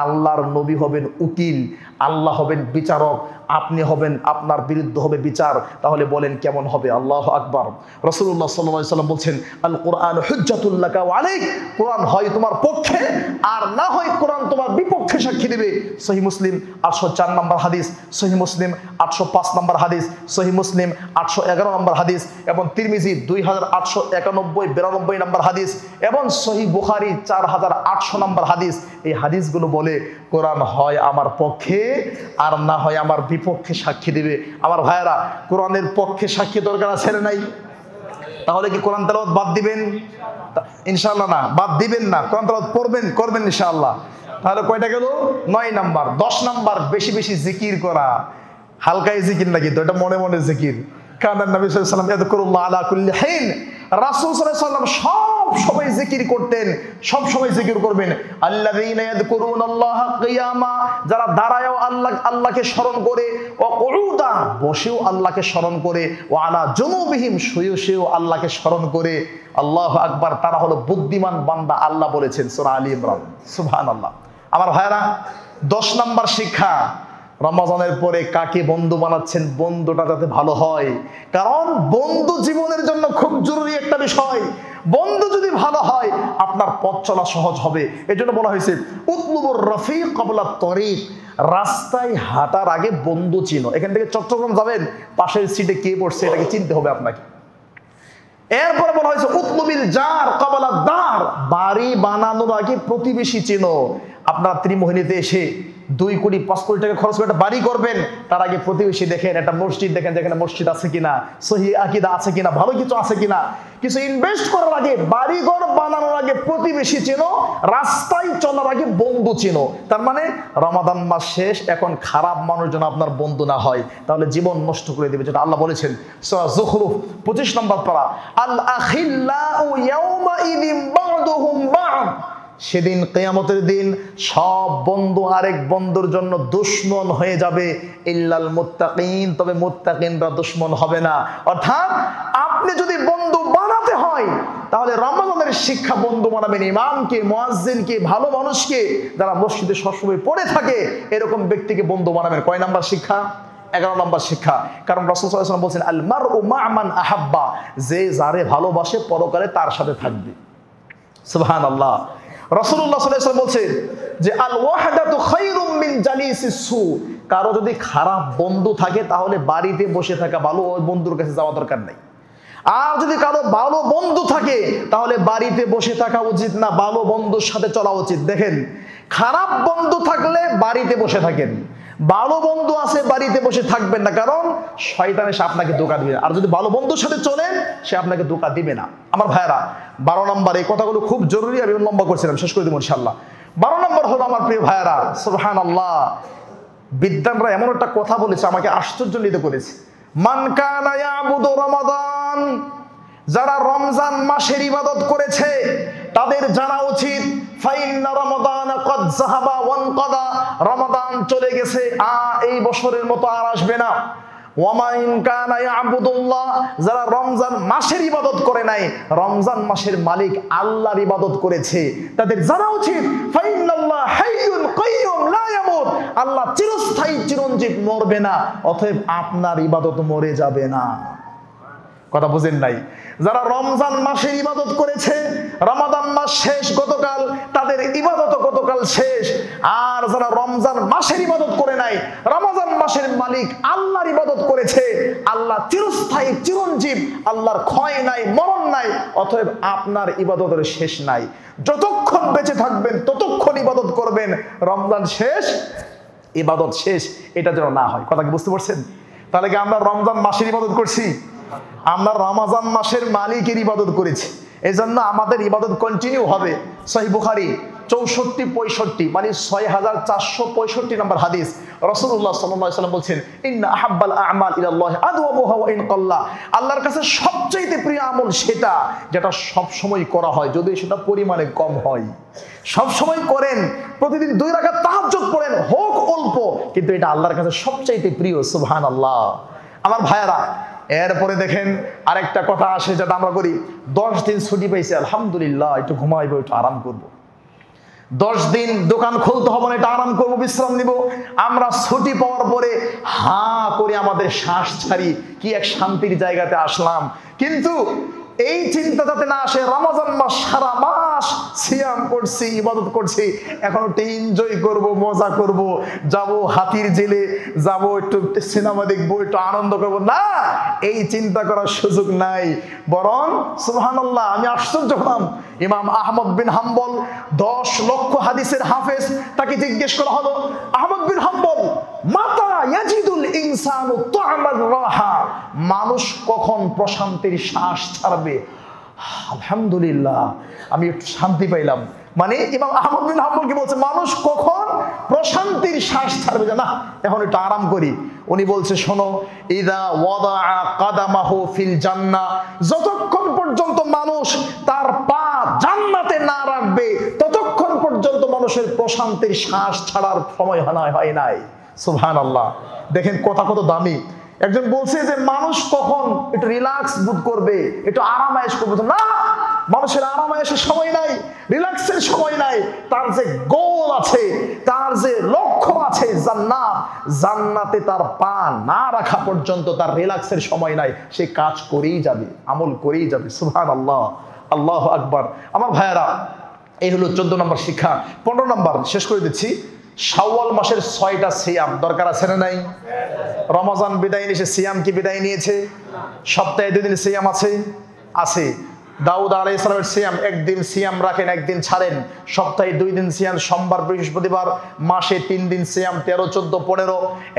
আল্লাহর নবী হবেন উকিল, আল্লাহ হবেন বিচারক, আপনি হবেন, আপনার বিরুদ্ধে হবে বিচার। তাহলে বলেন কেমন হবে? আল্লাহু আকবার। রাসূলুল্লাহ সাল্লাল্লাহু আলাইহি ওয়াসাল্লাম বলছেন, আল কোরআন হুজ্জাতুল লাকা ওয়া আলাইক, কোরআন হয় তোমার পক্ষে আর না হয় কোরআন তোমার বিপক্ষে সাক্ষী দেবে। সহিহ মুসলিম 804 নম্বর হাদিস, সহিহ মুসলিম 805 নম্বর হাদিস, সহিহ মুসলিম 811 নম্বর হাদিস, এবং তিরমিজি 2891 92 নম্বর হাদিস, এবং সহিহ বুখারী 4800 নম্বর হাদিস। এই হাদিসগুলো বলে কোরআন হয় আমার পক্ষে আর না হয় আমার বিপক্ষে সাক্ষী দিবে। আমার ভাইয়েরা, কোরআনের পক্ষে সাক্ষী দরকার আছে না নাই? তাহলে কি কোরআন তেলাওয়াত বাদ দিবেন? ইনশাআল্লাহ না, বাদ দিবেন না। কোরআন তেলাওয়াত করবেন ইনশাআল্লাহ। তাহলে কয়টা গেল? 9 নাম্বার। 10 নাম্বার, বেশি বেশি জিকির করা। হালকাই জিকির না, কিন্তু এটা মনে মনে জিকির। কানান নবী সাল্লাল্লাহু আলাইহি ওয়াসাল্লাম ইয়াযকুরুল্লাহ আলা কুল্লি হিন, রাসূল সাল্লাল্লাহু আলাইহি ওয়াসাল্লাম সব সময় জিকির করতেন, সব সময় জিকির করবেন। আল্লাযীনা ইয়াযকুরুনাল্লাহা কিয়ামা, যারা দাঁড়ায়ও আল্লাহকে স্মরণ করে, ওয়া কুউদা, বসেও আল্লাহকে স্মরণ করে, ওয়া আলা জুনুবিহিম, শুয়েও আল্লাহকে স্মরণ করে। আল্লাহু আকবার। তারা হলো বুদ্ধিমান বান্দা, আল্লাহ বলেছেন সূরা আলী ইমরান, সুবহানাল্লাহ। আমার ভাইরা, 10 নাম্বার শিক্ষা, রমজানের পরে কাকে বন্ধু বানাচ্ছেন, বন্ধুটা যাতে ভালো হয়। কারণ বন্ধু জীবনের জন্য খুব জরুরি একটা বিষয়। বন্ধু যদি ভালো হয়, আপনার পথ চলা সহজ হবে। এজন্য বলা হয়েছে, উতলুবুর রফিক ক্বাবলা তরিক, রাস্তায় হাঁটার আগে বন্ধু চিনো। এখান থেকে চট্টগ্রাম যাবেন, পাশের সিটে কে বসছে এটাকে চিনতে হবে আপনাকে। এরপরে বলা হয়েছে, উতলুবিল জার ক্বাবলা দার, বাড়ি বানানোর আগে প্রতিবেশী চিনো। আপনারা ত্রিমোহিনীতে এসে 2 কোটি 5 কোটি টাকা খরচ করে একটা বাড়ি করবেন, তার আগে প্রতিবেশী দেখেন, একটা মসজিদ দেখেন, যেখানে মসজিদ আছে কিনা, সহিহ আকীদা আছে কিনা, ভালো কিছু আছে কিনা। কিছু ইনভেস্ট করার আগে, বাড়ি ঘর বানানোর আগে প্রতিবেশী চেনো, রাস্তায় চলার আগে বন্ধু চেনো। তার মানে রমাদান মাস শেষ, এখন খারাপ মানুষ যেন আপনার বন্ধু না হয়, তাহলে জীবন নষ্ট করে দেবে। যেটা আল্লাহ বলেছেন সূরা যুখরুফ 25 নম্বর পারা, আল আখিল্লাউ ইয়াওমাইযিন বা'দুহুম বা'দ, সেদিন কিয়ামতের দিন সব বন্ধু আরেক বন্ধুর জন্য দুশমন হয়ে যাবে, ইল্লাল মুত্তাকিন, তবে মুত্তাকিনরা দুশমন হবে না। অর্থাৎ আপনি যদি বন্ধু বানাতে হয়, তাহলে রমজানের শিক্ষা, বন্ধু বানাবেন ইমামকে, মুয়াজ্জিনকে, ভালো মানুষকে, যারা মসজিদে সবসময় পড়ে থাকে, এরকম ব্যক্তিকে বন্ধু বানাবেন। কয় নাম্বার শিক্ষা? 11 নম্বর শিক্ষা। কারণ রাসূল সাল্লাল্লাহু আলাইহি ওয়াসাল্লাম বলেছেন, আল মারউ মা মান আহাব্বা, যে যারে ভালোবাসে পরকালে তার সাথে থাকবে। সুবহানাল্লাহ। রাসূলুল্লাহ সাল্লাল্লাহু আলাইহি ওয়াসাল্লাম বলছেন যে আল ওয়াহদাতু খায়রুম মিন জালিসিস সু, কারো যদি খারাপ বন্ধু থাকে তাহলে বাড়িতে বসে থাকা ভালো, ওই বন্ধুর কাছে যাওয়া দরকার নাই। আর যদি কারো ভালো বন্ধু থাকে তাহলে বাড়িতে বসে থাকা উচিত না, ভালো বন্ধুর সাথে চলা উচিত। দেখেন, খারাপ বন্ধু থাকলে বাড়িতে বসে থাকেন, ভালো বন্ধু আছে বাড়িতে বসে থাকবেন না, কারণ শয়তান এসে আপনাকে ধোঁকা দিবে। আর যদি ভালো বন্ধুর সাথে চলেন, সে আপনাকে ধোঁকা দিবে না। আমার ভাইয়েরা, 12 নম্বর, এই কথাগুলো খুব জরুরি, আমি লম্বা করছিলাম, শেষ করে দেবো ইনশাআল্লাহ। 12 নম্বর হলো আমার প্রিয় ভাইয়েরা, সুবহানাল্লাহ, বিদ্বানরা এমন একটা কথা বলেছে আমাকে আশ্চর্যজনিত করেছে। মান কানা ইয়াবুদু রমাদান, যারা রমজান মাসের ইবাদত করেছে, তাদের জানা উচিত ফাইন্না রমাদান ক্বাদ যাহাবা ওয়ানকাদা, রমাদান চলে গেছে, এই বছরের মতো আর আসবে না। ওয়ামা ইন কানা ইয়াবুদুল্লাহ, যারা রমজান মাসের ইবাদত করে নাই, রমজান মাসের মালিক আল্লাহর ইবাদত করেছে, তাদের জানা উচিত ফাইন্নাল্লাহ হাইয়ুন কাইয়ুম লা ইয়ামুত, আল্লাহ চিরস্থায়ী চিরঞ্জীব, মরবে না, অতএব আপনার ইবাদত মরে যাবে না। কথা বুঝেন নাই? যারা রমজান মাসের ইবাদত করেছে, রমাদান মাস শেষ গতকাল, তাদের ইবাদত গতকাল শেষ। আর যারা রমজান মাসের ইবাদত করে নাই, রমজান মাসের মালিক আল্লাহর ইবাদত করেছে, আল্লাহ চিরস্থায়ী চিরঞ্জীব, আল্লাহর ক্ষয় নাই, মরণ নাই, অতএব আপনার ইবাদতের শেষ নাই। যতক্ষণ বেঁচে থাকবেন ততক্ষণ ইবাদত করবেন, রমজান শেষ ইবাদত শেষ, এটা যেন না হয়। কথা কি বুঝতে পারছেন? তাহলে কি আমরা রমজান মাসের ইবাদত করছি? আমরা রমজান মাসের মালিকের ইবাদত করেছি, এই জন্য আমাদের ইবাদত কন্টিনিউ হবে। সহিহ বুখারী 64-65 মানে 6465 নম্বর হাদিস, রাসূলুল্লাহ সাল্লাল্লাহু আলাইহি ওয়াসাল্লাম বলছেন, ইন্না আহাব্বাল আ'মাল ইলাল্লাহি আদওয়ামুহা ওয়া ইন কাল্লা, আল্লাহর কাছে সবচেয়ে প্রিয় আমল সেটা যেটা সব সময় করা হয়, যদি সেটা পরিমাণে কম হয়। সব সময় করেন, প্রতিদিন 2 রাকাত তাহাজ্জুদ পড়েন, হোক অল্প, কিন্তু এটা আল্লাহর কাছে সবচেয়ে প্রিয়। সুবহানাল্লাহ। আমার ভাইয়েরা, এরপরে দেখেন আরেকটা কথা আসে যেটা আমরা করি, 10 দিন ছুটি পাইছি, আলহামদুলিল্লাহ, একটু ঘুমাইবো, একটু আরাম করব। 10 দিন দোকান খুলতে হবে না, এটা আরাম করব, বিশ্রাম নিব। আমরা ছুটি পাওয়ার পরে করে আমাদের শ্বাস ছাড়ি, কি এক শান্তির জায়গাতে আসলাম। কিন্তু এই চিন্তা যাতে না আসে, রমজান মাস সারা মাস সিয়াম করছি, ইবাদত করছি, এখন একটু এনজয় করব, মজা করব, যাব হাতির জেলে, যাব একটু সিনেমা দেখবো, একটু আনন্দ করব, না, এই চিন্তা করার সুযোগ নাই। বরং সুবহানাল্লাহ, আমি আশ্চর্য হলাম, ইমাম আহমদ বিন হাম্বল 10 লক্ষ হাদিসের হাফেজ, তাকে জিজ্ঞেস করা হলো, আহমদ বিন হাম্বল, মাতা ইয়াজিদুল ইনসানু তু'মার রাহা, মানুষ কখন প্রশান্তির শ্বাস ছাড়বে? আলহামদুলিল্লাহ, আমি একটু শান্তি পাইলাম। মানে ইমাম আহমদ বিন হাম্বল কি বলছে, মানুষ কখন প্রশান্তির শ্বাস ছাড়বে, না এখন একটু আরাম করি। উনি বলছে, শোনো, ইদা ওয়াদাআ কাদামাহু ফিল জান্নাহ, যতক্ষণ পর্যন্ত মানুষ তার পা জান্নাতে না রাখবে, ততক্ষণ পর্যন্ত মানুষের প্রশান্তির শ্বাস ছাড়ার সময় হয় নাই। সুবহানাল্লাহ। দেখেন কথা কত দামি। একজন বলছে যে মানুষ কখন একটু রিল্যাক্স বোধ করবে, একটু আরামায়েশ করবে, না, মানুষের আরামায়েশের সময় নাই, রিল্যাক্সের সময় নাই। তার যে গোল আছে, তার যে লক্ষ্য আছে জান্নাত, জান্নাতে তার পা না রাখা পর্যন্ত তার রিল্যাক্সের সময় নাই, সে কাজ করেই যাবে, আমল করেই যাবে। সুবহানাল্লাহ, আল্লাহু আকবার। আমার ভাইয়েরা, এই হলো 14 নম্বর শিক্ষা। 15 নম্বর শেষ করে দিচ্ছি। শাওয়াল মাসের 6টা সিয়াম দরকার আছে না নাই? রমজান বিদায় নিয়েছে, সিয়াম কি বিদায় নিয়েছে? সপ্তাহে 2 দিন সিয়াম আছে। দাউদ আলাইহিস সালামের সিয়াম, একদিন সিয়াম রাখেন, একদিন ছাড়েন। সপ্তাহে 2 দিন সিয়াম, সোমবার বৃহস্পতিবার। মাসে 3 দিন সিয়াম, 13, 14, 15।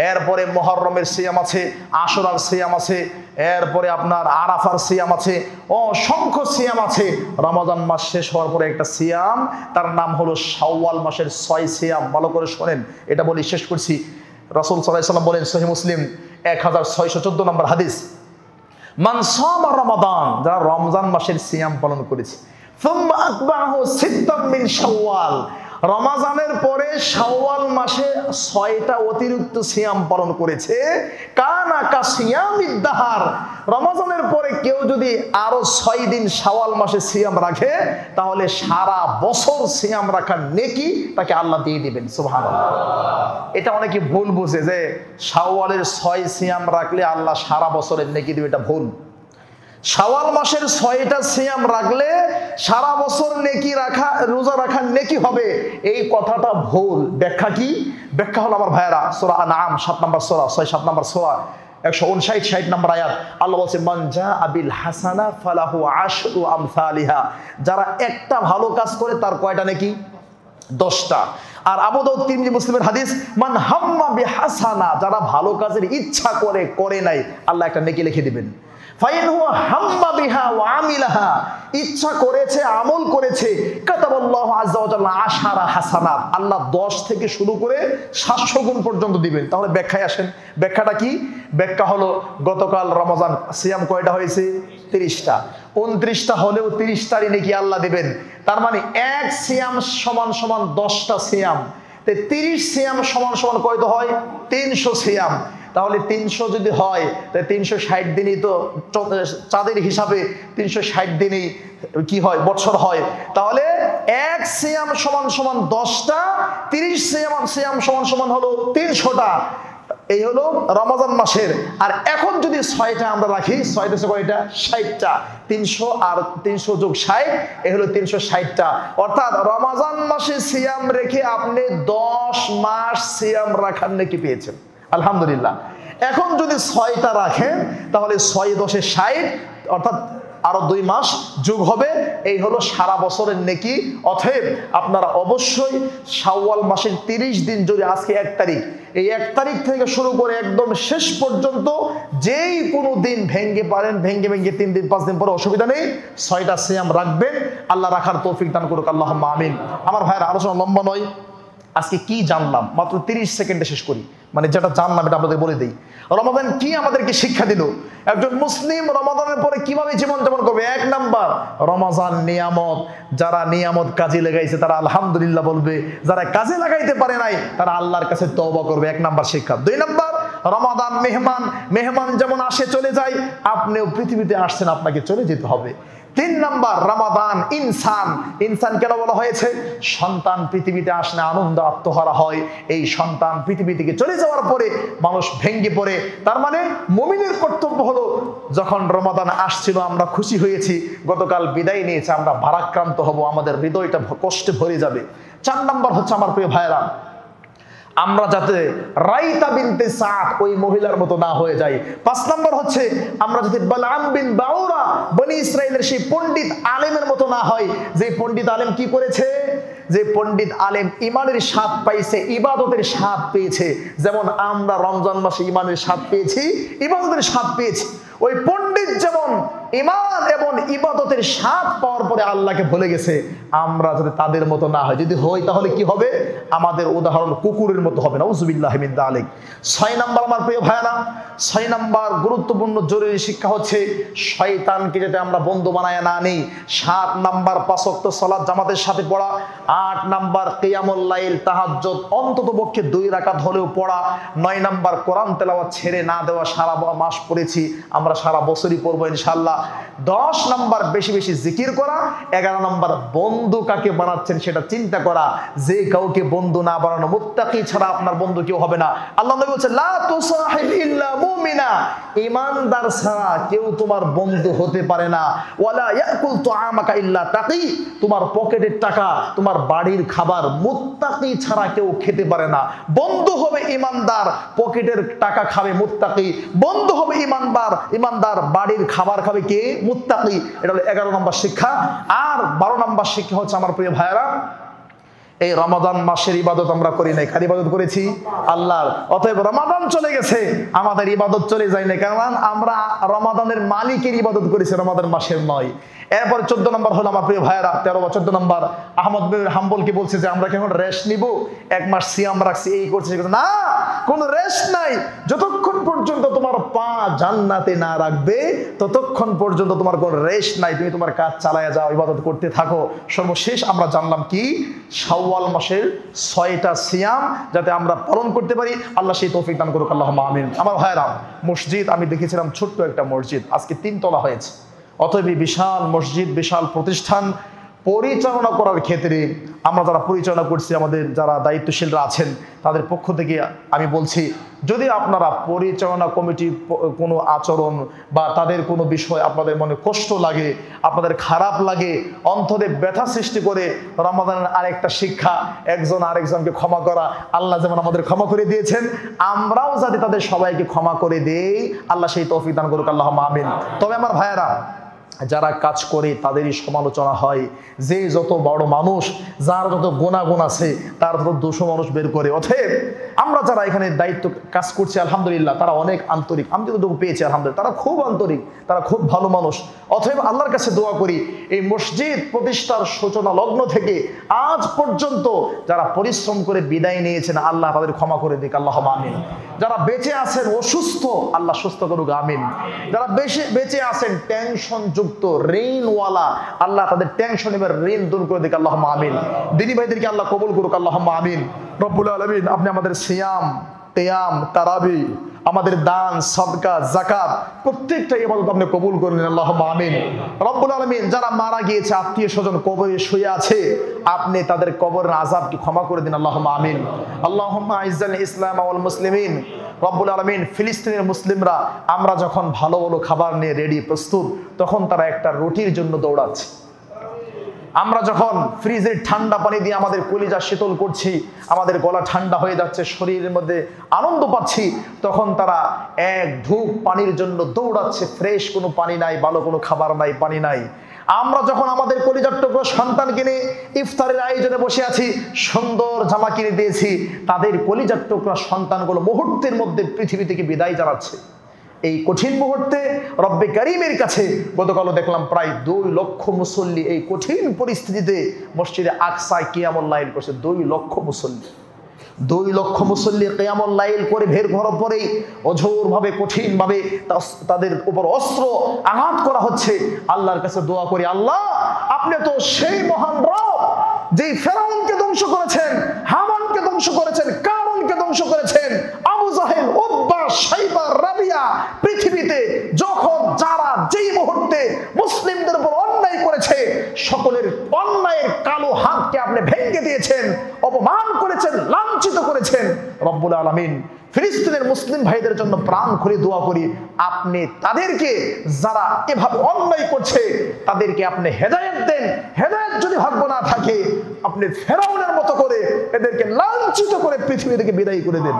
এরপরে মুহররমের সিয়াম আছে, আশুরার সিয়াম আছে, এরপরে আপনার আরাফার সিয়াম আছে, অসংখ্য সিয়াম আছে। রমজান মাস শেষ হওয়ার পরে একটা সিয়াম, তার নাম হলো শাওয়াল মাসের 6 সিয়াম। ভালো করে শোনেন, এটা বলি শেষ করছি। রাসূল সাল্লাল্লাহু আলাইহি ওয়াসাল্লাম বলেন, সহিহ মুসলিম 1614 নম্বর হাদিস, মান সামা রমাদান, যারা রমজান মাসের সিয়াম পালন করেছে, সুম্মা আতবাহু সিত্তাম মিন শাওয়াল, রমজানের পরে শাওয়াল মাসে 6টা অতিরিক্ত সিয়াম পালন করেছে, কানা কা সিয়ামিদ দাহার, রমজানের পরে কেউ যদি আরো 6 দিন শাওয়াল মাসে সিয়াম রাখে, তাহলে সারা বছর সিয়াম রাখার নেকি তাকে আল্লাহ দিয়ে দিবেন। সুবহানাল্লাহ। এটা অনেকে ভুল বুঝে যে শাওয়ালের 6 সিয়াম রাখলে আল্লাহ সারা বছরের নেকি দিবে, এটা ভুল। শাওয়াল মাসের 6টা সিয়াম রাখলে সারা বছর নেকি রাখা, রোজা রাখার নেকি হবে, এই কথাটা ভুল। ব্যাখ্যা কি? ব্যাখ্যা হলো আমার ভাইয়েরা, সূরা আনআম 7 নম্বর সূরা, 6-7 নম্বর সূরা, 159-60 নম্বর আয়াত, আল্লাহ বলছে, মান জাআ বিল হাসানা ফালাহু আশরু আমসালিহা, যারা একটা ভালো কাজ করে তার কয়টা নেকি? 10টা। আর আবু দাউদ, তিরমিজি, মুসলিমের হাদিস, মান হাম্মা বিহাসানা, যারা ভালো কাজের ইচ্ছা করে নাই, আল্লাহ একটা নেকি লিখে দিবেন। ফাইন হুয়া হাম্মা বিহা ওয়া আমিলাহা, ইচ্ছা করেছে, আমল করেছে, কাতাবাল্লাহু আযজা ওয়া জাল্লা 10 হাসানাত, আল্লাহ 10 থেকে শুরু করে 700 গুণ পর্যন্ত দিবেন। তাহলে ব্যাখ্যায় আসেন, ব্যাখ্যাটা কি? ব্যাখ্যা হলো, গতকাল রমজান সিয়াম কয়টা হয়েছে? 30টা। 29টা হলেও 30টারই নাকি আল্লাহ দেবেন। তার মানে এক সিয়াম সমান সমান 10টা সিয়াম, 30 সিয়াম সমান সমান কত হয়? 300 সিয়াম। তাহলে 300 যদি হয় তাহলে 360 দিনই তো চাঁদের হিসাবে 360 দিনই কি হয়? বছর হয়। তাহলে এক সিয়াম সমান সমান 10টা, 30 সিয়াম সমান সমান হলো 300টা। এই হলো রমজান মাসের। আর এখন যদি 6টা আমরা রাখি, 6টা কয়টা? 60টা। 300 আর 300 যোগ 60, এই হলো 360টা। অর্থাৎ রমজান মাসে সিয়াম রেখে আপনি 10 মাস সিয়াম রাখার নেকি পেয়েছেন, আলহামদুলিল্লাহ। এখন যদি 6টা রাখেন তাহলে 6 10 60, অর্থাৎ আরো 2 মাস যোগ হবে, এই হলো সারা বছরের নেকি। অতএব আপনারা অবশ্যই শাওয়াল মাসের 30 দিন, যদি আজকে 1 তারিখ, এই 1 তারিখ থেকে শুরু করে একদম শেষ পর্যন্ত যেই কোনো দিন ভেঙ্গে পারেন, ভেঙ্গে 3 দিন 5 দিন পরে অসুবিধা নেই, 6টা সিয়াম রাখবেন। আল্লাহ রাখার তৌফিক দান করুক, আল্লাহুম্মা আমিন। আমার ভাইয়ের আলোচনা লম্বা নয়, আজকে কি জানলাম মাত্র 30 সেকেন্ডে শেষ করি, মানে যেটা জানলাম এটা আপনাদের বলে দিই। রমাদান কি আমাদেরকে শিক্ষা দিল? একজন মুসলিম রমাদানের পরে কিভাবে জীবন যাপন করবে? 1 নাম্বার, রমাদান নিয়ামত। যারা নিয়ামত কাজে লাগাইছে তারা আলহামদুলিল্লাহ বলবে, যারা কাজে লাগাইতে পারে নাই তারা আল্লাহর কাছে তওবা করবে। 1 নাম্বার শিক্ষা। 2 নাম্বার, রমাদান মেহমান যেমন আসে চলে যায়, আপনিও পৃথিবীতে আসছেন, আপনাকে চলে যেতে হবে। 3 নাম্বার, রমাদান ইনসান কেন বলা হয়েছে? সন্তান পৃথিবীতে আসলে আনন্দ আত্মহারা হয়। এই সন্তান পৃথিবী থেকে চলে যাওয়ার পরে মানুষ ভেঙ্গে পড়ে। তার মানে মুমিনের কর্তব্য হলো, যখন রমাদান আসছিল আমরা খুশি হয়েছি, গতকাল বিদায় নিয়েছে আমরা ভারাক্রান্ত হব, আমাদের হৃদয়টা কষ্টে ভরে যাবে। 4 নাম্বার হচ্ছে আমার প্রিয় ভাইয়েরা, আমরা যাতে রাইতা বিনতে সাদ ওই মহিলার মতো না হয়ে যায়। 5 নাম্বার হচ্ছে আমরা যাতে বালআম বিন বাউরা বনি ইসরাইলের সেই পণ্ডিত আলেমের মতো না হয়, যে পণ্ডিত আলেম কি করেছে? যে পণ্ডিত আলেম ইমানের স্বাদ পাইছে, ইবাদতের স্বাদ পেয়েছে। যেমন আমরা রমজান মাসে ইমানের স্বাদ পেয়েছি, ইবাদতের স্বাদ পেয়েছি, ওই পণ্ডিত যেমন ঈমান এবং ইবাদতের স্বাদ পাওয়ার পরে আল্লাহকে ভুলে গেছে, আমরা যদি তাদের মতো না হয়, যদি হই তাহলে কি হবে? আমাদের উদাহরণ কুকুরের মতো হবে। নাউযুবিল্লাহি মিন যালিক। 6 নাম্বার আমার প্রিয় ভাইরা, 6 নাম্বার গুরুত্বপূর্ণ জরুরি শিক্ষা হচ্ছে শয়তানকে যাতে আমরা বন্ধু বানায় না নেই। 7 নাম্বার 5 ওয়াক্ত সালাত জামাতের সাথে পড়া। 8 নাম্বার কিয়ামুল লাইল, তাহাজ্জুদ অন্তত পক্ষে 2 রাকাত হলেও পড়া। 9 নাম্বার কোরআন তেলাওয়াত ছেড়ে না দেওয়া, সারা মাস পড়েছি, আমরা সারা বছরই পড়বো ইনশাআল্লাহ। 10 নাম্বার বেশি বেশি জিকির করা। 11 নাম্বার বন্ধু কাকে বানাচ্ছেন সেটা চিন্তা করা, যে কাউকে বন্ধু না বানানো, মুত্তাকি ছাড়া আপনার বন্ধু কেউ হবে না। আল্লাহ নবী বলেছেন, লা তুসাহিব ইল্লা মুমিনা, ঈমানদার ছাড়া কেউ তোমার বন্ধু হতে পারে না। ওয়ালা ইয়াকুল তুআমাকা ইল্লা তাকি, তোমার পকেটের টাকা, তোমার বাড়ির খাবার মুত্তাকি ছাড়া কেউ খেতে পারে না। বন্ধু হবে ঈমানদার, পকেটের টাকা খাবে মুত্তাকি। বন্ধু হবে ঈমানদার, বাড়ির খাবার খাবে কে? মুত্তাকি। এটা হলো 11 নম্বর শিক্ষা। আর 12 নম্বর শিক্ষা হচ্ছে আমার প্রিয় ভাইয়েরা, এই রমাদান মাসের ইবাদত আমরা করি নাই, কার ইবাদত করেছি? আল্লাহর। অতএব রমাদান চলে গেছে, আমাদের ইবাদত চলে যায় না, কারণ আমরা রমাদানের মালিকের ইবাদত করেছি, রমাদান মাসের নয়। এরপর 14 নম্বর হলো আমার প্রিয় ভাইয়েরা, 13 বা 14 নম্বর, আহমদ বিন হাম্বলকে বলছে যে আমরা কেমন রেস্ট নিব, 1 মাস সিয়াম রাখছি, এই করছে না, কোনো রেস্ট নাই। যতক্ষণ পর্যন্ত তোমার পা জান্নাতে না রাখবে ততক্ষণ পর্যন্ত তোমার কোনো রেস্ট নাই, তুমি তোমার কাজ চালায়া যাও, ইবাদত করতে থাকো। সর্বশেষ আমরা জানলাম কি? শাওয়াল মাসের 6টা সিয়াম যাতে আমরা পালন করতে পারি, আল্লাহ সেই তৌফিক দান করুক, আল্লাহুম্মা আমিন। আমার ভাইয়েরা, মসজিদ আমি দেখেছিলাম ছোট্ট একটা মসজিদ, আজকে 3 তলা হয়েছে। অতএব বিশাল মসজিদ, বিশাল প্রতিষ্ঠান পরিচালনা করার ক্ষেত্রে আমরা যারা পরিচালনা করছি, আমাদের যারা দায়িত্বশীলরা আছেন, তাদের পক্ষ থেকে আমি বলছি, যদি আপনারা পরিচালনা কমিটির কোনো আচরণ বা তাদের কোনো বিষয় আপনাদের মনে কষ্ট লাগে, আপনাদের খারাপ লাগে, অন্তরে ব্যথা সৃষ্টি করে, রমাদানের আরেকটা শিক্ষা একজন আরেকজনকে ক্ষমা করা। আল্লাহ যেমন আমাদের ক্ষমা করে দিয়েছেন, আমরাও যাতে তাদের সবাইকে ক্ষমা করে দেই, আল্লাহ সেই তৌফিক দান করুক, আল্লাহুম্মা আমিন। তবে আমার ভাইয়েরা, যারা কাজ করে তাদেরই সমালোচনা হয়, যে যত বড় মানুষ, যার যত গুণাগুণ আছে তার তত 200 মানুষ বের করে। অতএব আমরা যারা এখানে দায়িত্ব কাজ করছি আলহামদুলিল্লাহ, তারা অনেক আন্তরিক, আমি যতটুকু পেয়েছি আলহামদুলিল্লাহ, তারা খুব আন্তরিক, তারা খুব ভালো মানুষ। অতএব আল্লাহর কাছে দোয়া করি, এই মসজিদ প্রতিষ্ঠার সূচনা লগ্ন থেকে আজ পর্যন্ত যারা পরিশ্রম করে বিদায় নিয়েছেন, আল্লাহ তাদের ক্ষমা করে দিক, আল্লাহুম্মা আমিন। যারা বেঁচে আছেন অসুস্থ, আল্লাহ সুস্থ করুক, আমিন। যারা বেঁচে আছেন টেনশন যুক্ত ঋণওয়ালা আল্লাহ তাদের টেনশন এবার ঋণ দূর করে দিক আল্লাহুম্মা আমিন। দিনী ভাইদেরকে আল্লাহ কবুল করুক আল্লাহুম্মা আমিন। রব্বুল আলামিন আপনি আমাদের সিয়াম, কিয়াম, তারাবি, আমাদের দান, সাদকা, যাকাত প্রত্যেকটা ইবাদত আপনি কবুল করে নিন আল্লাহুম্মা আমিন। রব্বুল আলামিন যারা মারা গিয়েছে, আত্মীয়-স্বজন কবরে শুয়ে আছে, আপনি তাদের কবরের আযাবকে ক্ষমা করে দিন আল্লাহুম্মা আমিন। আল্লাহুম্মা আইজ্জাল ইসলাম ওয়াল মুসলিমিন। রব্বুল আলামিন ফিলিস্তিনের মুসলিমরা আমরা যখন ভালো ভালো খাবার নিয়ে রেডি প্রস্তুত, তখন তারা একটা রুটির জন্য দৌড়াচ্ছে। আমরা যখন ফ্রিজের ঠান্ডা পানি দিয়ে আমাদের কলিজা শীতল করছি, আমাদের গলা ঠান্ডা হয়ে যাচ্ছে, শরীরের মধ্যে আনন্দ পাচ্ছি, তখন তারা এক ঢুক পানির জন্য দৌড়াচ্ছে। ফ্রেশ কোনো পানি নাই, ভালো কোনো খাবার নাই, পানি নাই। আমরা যখন আমাদের কলিজার টুকরো সন্তান কিনে ইফতারের আয়োজনে বসে আছি, সুন্দর জামা কিনে দিয়েছি, তাদের কলিজার টুকরো সন্তানগুলো মুহূর্তের মধ্যে পৃথিবী থেকে বিদায় জানাচ্ছে। এই কঠিন মুহূর্তে রব্বে কারীমের কাছে গতকালও দেখলাম প্রায় 2 লক্ষ মুসল্লি এই কঠিন পরিস্থিতিতে মসজিদে আকসায় কিয়ামুল লাইল করছে। 2 লক্ষ মুসল্লি, 2 লক্ষ মুসল্লি কিয়ামুল লাইল করে বের ঘর পরেই অঝোরভাবে কঠিনভাবে তাদের উপর অস্ত্র আঘাত করা হচ্ছে। আল্লাহর কাছে দোয়া করি, আল্লাহ আপনি তো সেই মহান রব যেই ফেরাউনকে ধ্বংস করেছেন, হামানকে ধ্বংস করেছেন, কারুনকে ধ্বংস করেছেন, আবু জাহেল, উতবা, শাইবা, রাবিয়া, পৃথিবীতে যখন যারা যেই মুহূর্তে মুসলিমদের উপর অন্যায় করেছে, সকলের অন্যায়ের কালো হাতকে আপনি ভেঙে দিয়েছেন, অপমান করেছেন, লাঞ্ছিত করেছেন। রব্বুল আলামিন ফিলিস্তিনের মুসলিম ভাইদের জন্য প্রাণ খুলে দোয়া করি, আপনি তাদেরকে, যারা এভাবে অন্যায় করছে, তাদেরকে আপনি হেদায়েত দেন। হেদায়েত যদি ভাগ্য না থাকে, আপনি ফেরাউনের মতো করে এদেরকে লাঞ্ছিত করে পৃথিবী থেকে বিদায় করে দেন।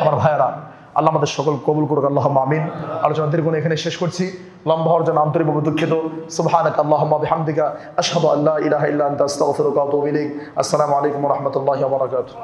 আমার ভাইয়েরা, আল্লাহ আমাদের সকল কবুল করুক আল্লাহুম্মা আমিন। আলোচনা দীর্ঘ এখানে শেষ করছি। লম্বা হওয়ার জন্য আন্তরিকভাবে দুঃখিত। সুবহানাকা আল্লাহুম্মা বিহামদিকা আশহাদু আল্লা ইলাহা ইল্লা আনতা আস্তাগফিরুকা ওয়া আতুবু ইলাইক। আসসালামু আলাইকুম ওয়া রাহমাতুল্লাহি ওয়া বারাকাতুহু।